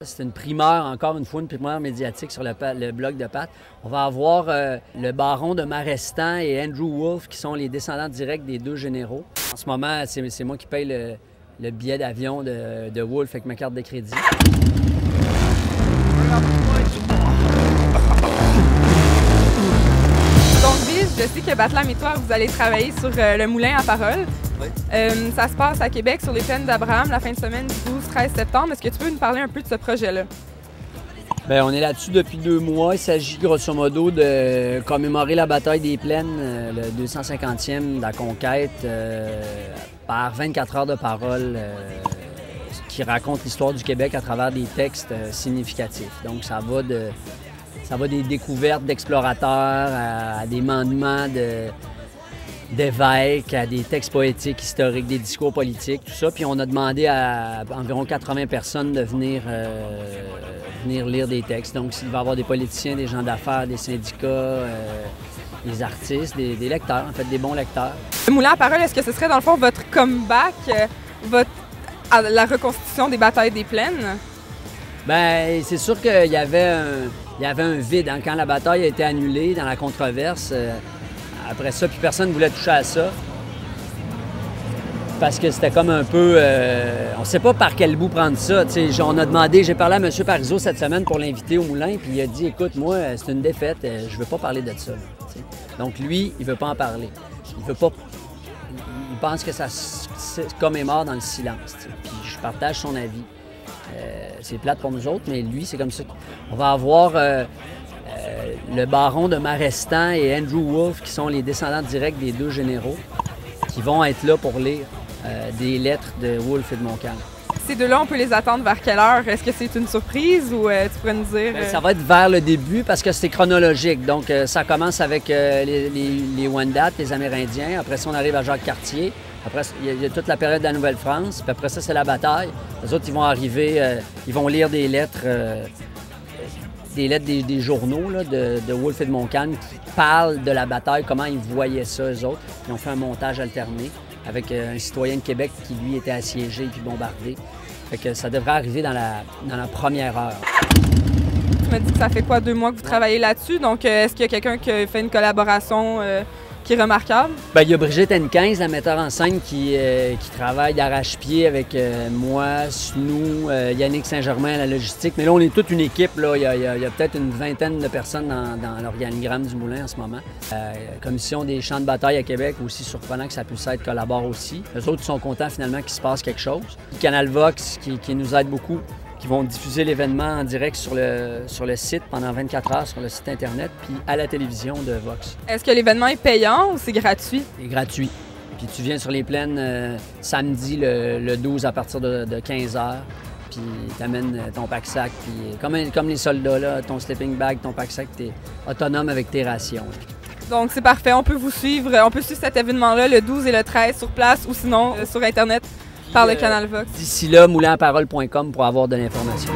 C'est une primeur, encore une fois, une primeur médiatique sur le blog de Pat. On va avoir le baron de Marestan et Andrew Wolfe, qui sont les descendants directs des deux généraux. En ce moment, c'est moi qui paye le billet d'avion de Wolfe avec ma carte de crédit. Donc, Bill, je sais que Batlam et toi, vous allez travailler sur le moulin à Parole. Oui. Ça se passe à Québec, sur les plaines d'Abraham, la fin de semaine du 12-13 septembre. Est-ce que tu peux nous parler un peu de ce projet-là? Bien, on est là-dessus depuis 2 mois. Il s'agit grosso modo de commémorer la bataille des Plaines, le 250e de la conquête, par 24 heures de parole qui racontent l'histoire du Québec à travers des textes significatifs. Donc, ça va des découvertes d'explorateurs à des mandements d'évêques, à des textes poétiques, historiques, des discours politiques, tout ça. Puis on a demandé à environ 80 personnes de venir lire des textes. Donc, il va y avoir des politiciens, des gens d'affaires, des syndicats, des artistes, des lecteurs, en fait, des bons lecteurs. Le moulin à Parole, est-ce que ce serait dans le fond votre comeback, à la reconstitution des batailles des Plaines? Bien, c'est sûr qu'il y avait un vide. Hein. Quand la bataille a été annulée dans la controverse, après ça, puis personne ne voulait toucher à ça. Parce que c'était comme un peu... on ne sait pas par quel bout prendre ça. On a demandé, j'ai parlé à M. Parizeau cette semaine pour l'inviter au moulin, puis il a dit, écoute, moi, c'est une défaite, je ne veux pas parler de ça. T'sais. Donc lui, il ne veut pas en parler. Il pense que ça commémore dans le silence. T'sais. Puis je partage son avis. C'est plate pour nous autres, mais lui, c'est comme ça. On va avoir le baron de Marestan et Andrew Wolfe, qui sont les descendants directs des deux généraux, qui vont être là pour lire des lettres de Wolfe et de Montcalm. Ces deux-là, on peut les attendre vers quelle heure? Est-ce que c'est une surprise ou tu pourrais nous dire... Ça va être vers le début parce que c'est chronologique. Donc, ça commence avec les Wendat, les Amérindiens. Après ça, on arrive à Jacques-Cartier. Après, il y a toute la période de la Nouvelle-France. Puis après ça, c'est la bataille. Les autres, ils vont arriver, ils vont lire des lettres des journaux là, de Wolfe et de Montcalm qui parlent de la bataille, comment ils voyaient ça, eux autres. Ils ont fait un montage alterné avec un citoyen de Québec qui, lui, était assiégé et puis bombardé. Fait que ça devrait arriver dans la première heure. Tu m'as dit que ça fait quoi, 2 mois que vous travaillez là-dessus? Donc, est-ce qu'il y a quelqu'un qui a fait une collaboration qui est remarquable? Bien, il y a Brigitte N15, la metteur en scène, qui travaille d'arrache-pied avec moi, Snou, Yannick Saint-Germain à la logistique. Mais là, on est toute une équipe. Là. Il y a peut-être une 20aine de personnes dans l'organigramme du moulin en ce moment. La Commission des champs de bataille à Québec, aussi surprenant que ça puisse être, collabore aussi. Les autres sont contents finalement qu'il se passe quelque chose. Canal Vox, qui nous aide beaucoup, qui vont diffuser l'événement en direct sur le site pendant 24 heures sur le site Internet, puis à la télévision de Vox. Est-ce que l'événement est payant ou c'est gratuit? C'est gratuit. Puis tu viens sur les plaines samedi le 12 à partir de 15 heures, puis tu amènes ton pack-sac, puis comme les soldats, là, ton sleeping bag, ton pack-sac, tu es autonome avec tes rations. Donc c'est parfait, on peut vous suivre, on peut suivre cet événement-là le 12 et le 13 sur place ou sinon sur Internet par le Canal Vox. D'ici là, moulinparole.com pour avoir de l'information.